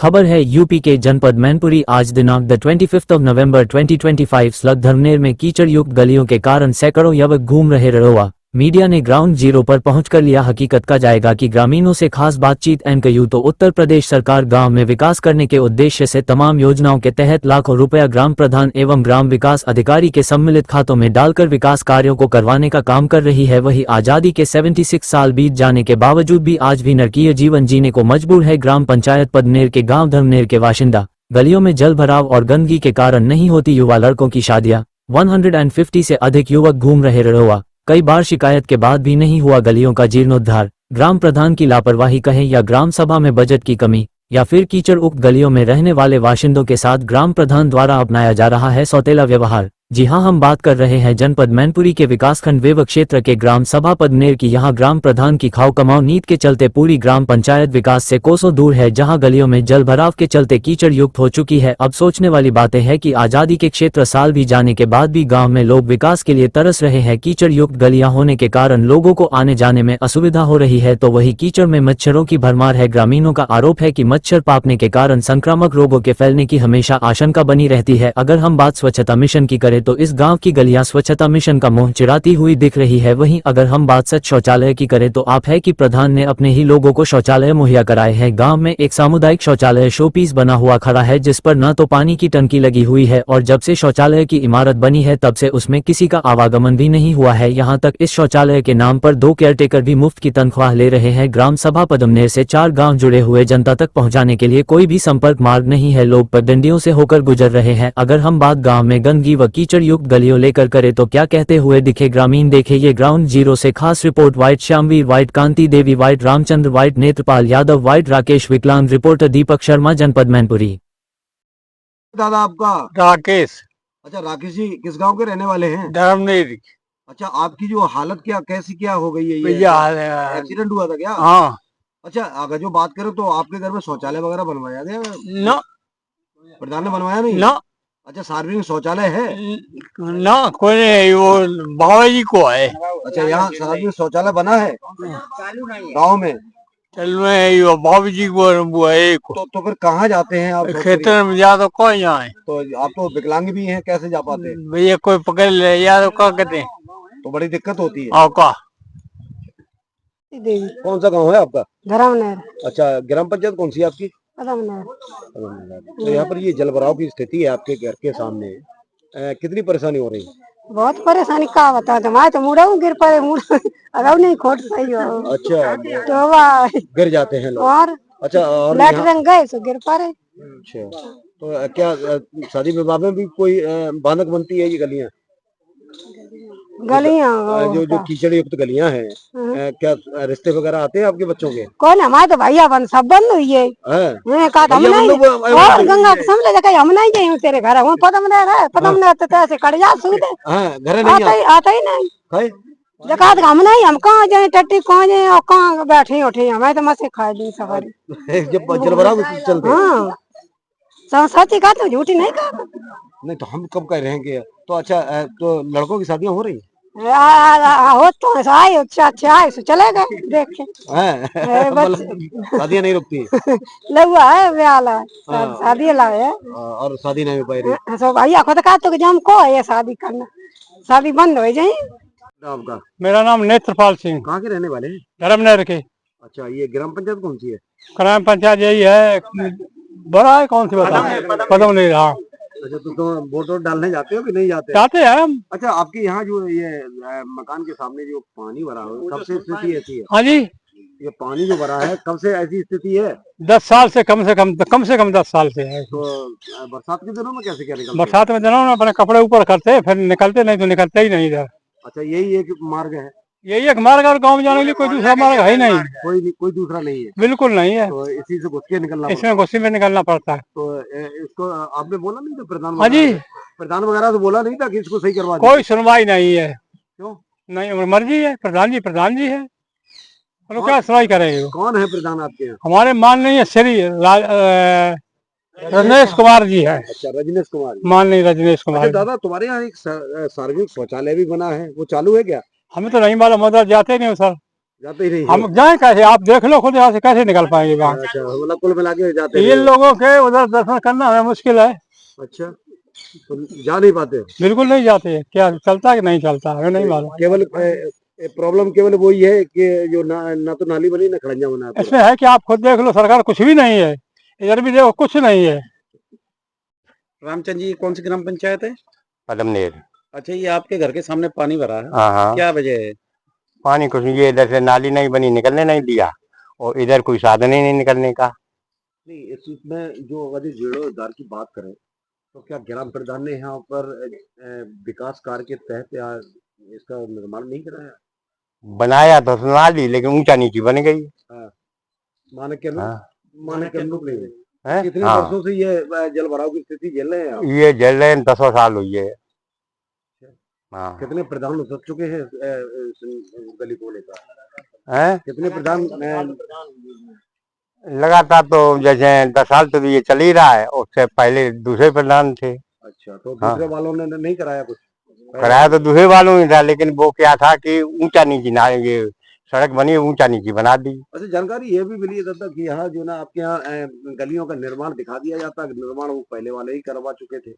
खबर है यूपी के जनपद मैनपुरी आज दिनांक 25 नवंबर 2025 स्लग धर्मनेर में कीचड़ युक्त गलियों के कारण सैकड़ों युवक घूम रहे रहुआ। मीडिया ने ग्राउंड जीरो पर पहुंचकर लिया हकीकत का जायगा कि ग्रामीणों से खास बातचीत एनकयू तो उत्तर प्रदेश सरकार गांव में विकास करने के उद्देश्य से तमाम योजनाओं के तहत लाखों रुपया ग्राम प्रधान एवं ग्राम विकास अधिकारी के सम्मिलित खातों में डालकर विकास कार्यों को करवाने का काम कर रही है। वही आजादी के 76 साल बीत जाने के बावजूद भी आज भी नरकीय जीवन जीने को मजबूर है ग्राम पंचायत पदनेर के गाँव धर्मनेर के बाशिंदा। गलियों में जल भराव और गंदगी के कारण नहीं होती युवा लड़कों की शादियां। 150 से अधिक युवक घूम रहे रहुआ। कई बार शिकायत के बाद भी नहीं हुआ गलियों का जीर्णोद्धार। ग्राम प्रधान की लापरवाही कहें या ग्राम सभा में बजट की कमी या फिर कीचड़ उक्त गलियों में रहने वाले बाशिंदों के साथ ग्राम प्रधान द्वारा अपनाया जा रहा है सौतेला व्यवहार। जी हां, हम बात कर रहे हैं जनपद मैनपुरी के विकासखंड वेवक क्षेत्र के ग्राम सभा पदनेर की। यहां ग्राम प्रधान की खाओ कमाओ नीति के चलते पूरी ग्राम पंचायत विकास से कोसों दूर है, जहां गलियों में जल भराव के चलते कीचड़ युक्त हो चुकी है। अब सोचने वाली बातें हैं कि आजादी के क्षेत्र साल भी जाने के बाद भी गाँव में लोग विकास के लिए तरस रहे हैं। कीचड़ युक्त गलियां होने के कारण लोगों को आने जाने में असुविधा हो रही है, तो वही कीचड़ में मच्छरों की भरमार है। ग्रामीणों का आरोप है कि मच्छर पापने के कारण संक्रामक रोगों के फैलने की हमेशा आशंका बनी रहती है। अगर हम बात स्वच्छता मिशन की करें तो इस गांव की गलियां स्वच्छता मिशन का मुंह चिराती हुई दिख रही है। वहीं अगर हम बात सच शौचालय की करें तो आप है कि प्रधान ने अपने ही लोगों को शौचालय मुहैया कराए हैं। गांव में एक सामुदायिक शौचालय शोपीस बना हुआ खड़ा है, जिस पर न तो पानी की टंकी लगी हुई है और जब से शौचालय की इमारत बनी है तब से उसमें किसी का आवागमन भी नहीं हुआ है। यहाँ तक इस शौचालय के नाम पर 2 केयरटेकर भी मुफ्त की तनख्वाह ले रहे हैं। ग्राम सभा पदमनेर से 4 गाँव जुड़े हुए जनता तक पहुँचाने के लिए कोई भी संपर्क मार्ग नहीं है। लोग पगडंडियों से होकर गुजर रहे हैं। अगर हम बात गाँव में गंदगी व कीचड़ युक्त गलियों लेकर करे तो क्या कहते हुए दिखे ग्रामीण, देखे ये ग्राउंड जीरो से खास report. Bite Shyamveer, bite Kanti Devi, bite Ramchandra, bite Netrapal Yadav, bite Rakesh विकलांग। रिपोर्टर दीपक शर्मा, जनपद मैनपुरी। दादा आपका राकेश। अच्छा राकेश जी, किस गांव के रहने वाले हैं? धर्मनेर। अच्छा, आपकी जो हालत कैसी हो गई है? ये एक्सीडेंट हुआ था क्या? हाँ। अच्छा, अगर जो बात करें तो आपके घर में शौचालय वगैरह बनवाया गया? ना, प्रधान ने बनवाया नहीं ना। अच्छा, सार्वजनिक शौचालय है ना, कोई नहीं, वो बाबा जी को है। अच्छा, यहाँ सार्वजनिक शौचालय बना है गाँव में? चलो नहीं, बाबा जी को वो है। तो फिर कहाँ जाते हैं आप? खेतर में जा तो कौन जाए? तो आप तो विकलांग भी हैं, कैसे जा पाते हैं? भैया कोई पकड़ ले या तो क्या कहते हैं, तो बड़ी दिक्कत होती है। का कौन सा गाँव है आपका? धर्मनेर। अच्छा, ग्राम पंचायत कौन सी है आपकी? पदमनेर। तो यहाँ पर ये जलभराव की स्थिति है आपके घर के सामने, कितनी परेशानी हो रही है? बहुत परेशानी का बता दो, मैं तो मुड़ा गिर पड़े, अगर नहीं खोट सही हो। अच्छा, तो गिर जाते हैं लोग। और अच्छा, और रंग गए तो गिर पड़े। अच्छा, तो क्या शादी विवाह में भी कोई बाधक बनती है ये गलियां? जो कीचड़ युक्त गलियां हैं, क्या रिश्ते वगैरह आते हैं आपके बच्चों के? कौन? हमारे तो भैया बन सब बंद हुई है। गंगा समझ लगा हम नहीं जाए तेरे घर, वो पदमनेर है, पदमनेर तो ऐसे कट जा सूदे घर नहीं आता ही नहीं। जकात हम नहीं, हम कहाँ जाए, टट्टी कहाँ जाए और कहाँ बैठे उठे, हमें तो मसे खा ली सवारी। जब जलभराव चलते? हाँ, सच्ची कहा तो झूठी नहीं कहा। नहीं तो हम कब कह रहे हैं कि तो अच्छा, तो लड़कों की शादियां हो रही हैं? हो तो अच्छा चले गए देखे। शादियां नहीं रुकती? लहुआ है ब्याला, शादी लाए और शादी नहीं हो पाई रही। सब भैया खुद कहा तो जम को है शादी करना, शादी बंद हो जाए। आपका? मेरा नाम नेत्रपाल सिंह। कहाँ के रहने वाले हैं? धर्मनेर के। अच्छा, ये ग्राम पंचायत कौन सी है? ग्राम पंचायत यही है, बड़ा है, कौन सी बता? पदमनेर। हाँ। अच्छा, तो वोट डालने जाते हो कि नहीं जाते? जाते हैं हम। अच्छा, आपके यहाँ जो ये मकान के सामने जो पानी भरा है, कब से स्थिति ऐसी है? हाँ जी, ये पानी जो भरा है कब से ऐसी स्थिति है? 10 साल से कम से कम 10 साल से है। तो बरसात के दिनों में कैसे क्या निकलते? बरसात में दिनों में अपने कपड़े ऊपर करते फिर निकलते, नहीं तो निकलते ही नहीं इधर। अच्छा, यही एक मार्ग है? यही एक मार्ग, और गाँव में जाने के लिए कोई दूसरा मार्ग है ही नहीं। कोई दूसरा नहीं है? बिल्कुल नहीं है। तो इसी से घुस के निकलना, इसमें गुस्से में निकलना पड़ता है। तो इसको आपने बोला नहीं था प्रधान? हाँ जी, प्रधान वगैरह तो बोला नहीं था कि इसको सही करवा? कोई सुनवाई नहीं है। क्यों नहीं? मर्जी है, प्रधान जी है, तो क्या सुनवाई करेंगे? कौन है प्रधान आपके यहाँ? हमारे माननीय श्री रजनीश कुमार जी है। अच्छा, रजनीश कुमार, माननीय रजनीश कुमार। अच्छा, दादा तुम्हारे यहाँ एक सार्वजनिक शौचालय भी बना है, वो चालू है क्या? हमें तो नहीं मालूम, उधर जाते नहीं सर। जाते ही नहीं हम है। जाए कैसे? आप देख लो खुद, यहाँ से कैसे निकल पाएंगे वहाँ? अच्छा, मतलब कुल मिला के जाते इन हैं। लोगों के उधर दर्शन करना हमें मुश्किल है, अच्छा, तो जा नहीं पाते हो? बिल्कुल नहीं जाते। क्या चलता है कि नहीं चलता हमें नहीं मालूम। केवल प्रॉब्लम केवल वही है कि जो ना तो नाली बनी ना खड़ंजा बना है पूरा। इसमें है कि आप खुद देख लो, सरकार कुछ भी नहीं है, इधर भी देखो कुछ नहीं है। रामचंद जी, कौन सी ग्राम पंचायत है? पदमनेर। अच्छा, ये आपके घर के सामने पानी भरा है, हाँ हाँ, क्या वजह है? पानी कुछ नहीं, ये इधर से नाली नहीं बनी, निकलने नहीं दिया, और इधर कोई साधन ही नहीं निकलने का। नहीं, इसमें जो अगर जीर्णोद्धार की बात करें तो क्या ग्राम प्रधान ने यहाँ पर विकास कार्य के तहत या इसका निर्माण नहीं कराया? बनाया तो नाली, लेकिन ऊंचा नीची बन गई। मानक के अनुरूप हाँ, मानक के अनुरूप नहीं है। हैं? कितने हाँ, वर्षों से ये जल भराव की स्थिति झेल रहे हैं आप? ये झेल रहे हैं, 10 साल हुई है। हाँ, कितने प्रधान उतर चुके हैं इस गली को लेकर? हैं? कितने प्रधान लगातार तो जैसे 10 साल तो ये चल ही रहा है, उससे पहले दूसरे प्रधान थे। अच्छा, तो हाँ। दूसरे वालों ने नहीं कराया कुछ? कराया तो दूसरे वालों ही था, लेकिन वो क्या था कि ऊंचा नीची ना, ये सड़क बनी ऊंचा नीची बना दी। अच्छा, जानकारी ये भी मिली है दादा कि यहाँ जो ना आपके यहाँ गलियों का निर्माण दिखा दिया जाता है, निर्माण वो पहले वाले ही करवा चुके थे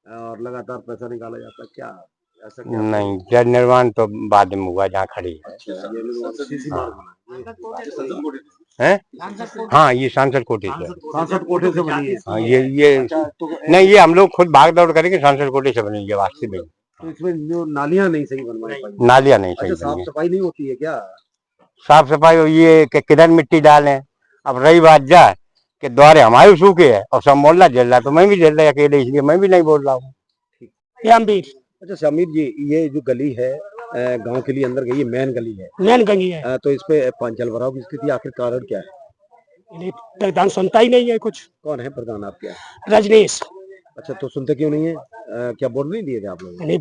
और लगातार पैसा निकाला जाता है, क्या ऐसा क्या? नहीं, जल निर्माण तो बाद में हुआ जहाँ खड़ी है। अच्छा, ये निर्माण सीसी मार्ग बना हैं? हाँ, ये सांसद कोटे से। सांसद कोठे से बनी है। हाँ, ये अच्छा, तो नहीं, ये हम लोग खुद भाग दौड़ करेंगे, सांसद कोटे से बनी है वास्तव में। तो इसमें जो नालियां नहीं सही बनवाई पाई। नालियां नहीं अच्छा, सही साफ बनी है। सफाई नहीं होती है क्या? साफ सफाई ये कि किधर मिट्टी डालें। अब रही बात जाए कि द्वारे हमारे सूखे है और सब मोहल्ला झेल रहा है, तो मैं भी झेल रहा अकेले, इसलिए मैं भी नहीं बोल रहा हूँ। अच्छा, शामिर जी, ये जो गली है गांव के लिए अंदर गई, मेन गली है, मेन गंगी है, तो इस पे जल भराव की स्थिति आखिर कारण क्या है? इन्हें प्रधान सुनता ही नहीं है कुछ। कौन है प्रधान आपके? रजनीश। अच्छा, तो सुनते क्यों नहीं है? क्या वोट नहीं दिए थे आप लोग? इन्हें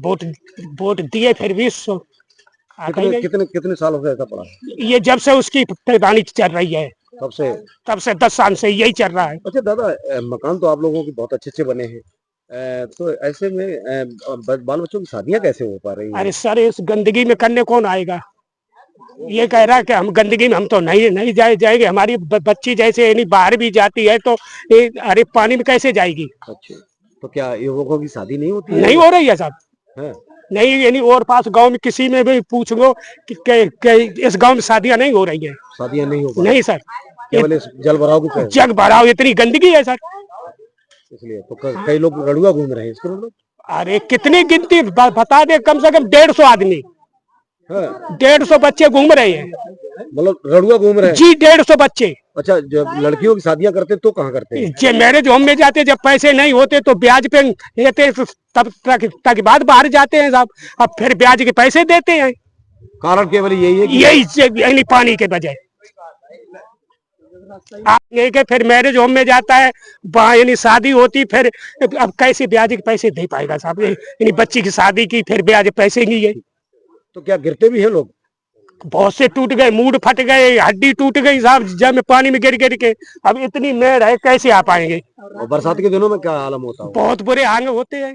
वोट दिए फिर भी आता ही कितने नहीं। कितने कितने सालों से ऐसा पड़ा? ये जब से उसकी प्रधानी चल रही है, तब से 10 साल से यही चल रहा है। अच्छा दादा, मकान तो आप लोगों के बहुत अच्छे बने हैं, तो ऐसे में बाल बच्चों की शादियां कैसे हो पा रही हैं? अरे सर, इस गंदगी में करने कौन आएगा? ये कह रहा है कि हम गंदगी में हम तो नहीं जाएंगे। हमारी बच्ची जैसे यानी बाहर भी जाती है तो अरे पानी में कैसे जाएगी? अच्छा, तो क्या युवकों की शादी नहीं होती है? नहीं हो रही है साहब, हाँ। नहीं, यानी और पास गांव में किसी में भी पूछ लो कि इस गांव में शादियां नहीं हो रही है। शादियां नहीं हो पा नहीं सर, केवल इस जल भराव की वजह से। जग भराव, इतनी गंदगी है सर। इसलिए तो कई लोग रड़ुआ घूम रहे हैं इसके मतलब। अरे कितनी गिनती बता दे, कम से कम 150 आदमी, हाँ, 150 बच्चे घूम रहे हैं मतलब रड़ुआ घूम रहे हैं जी, 150 बच्चे। अच्छा, जब लड़कियों की शादियां करते तो कहाँ करते हैं? जे मैरिज होम में जाते, जब पैसे नहीं होते तो ब्याज पे लेते, तब तक बाद बाहर जाते हैं साहब, अब फिर ब्याज के पैसे देते हैं। कारण केवल यही है कि यही पानी के बजाय आगे के फिर मैरिज होम में जाता है, वहाँ यानी शादी होती, फिर अब कैसे ब्याज के पैसे दे पाएगा साहब? यानी बच्ची की शादी की फिर ब्याज पैसे नहीं है। तो क्या गिरते भी हैं लोग? बहुत से टूट गए, मूड फट गए, हड्डी टूट गई साहब, जब में पानी में गिर गिर के। अब इतनी मेड़ है, कैसे आ पाएंगे? और बरसात के दिनों में क्या आलम होता है? बहुत बुरे हाल होते हैं।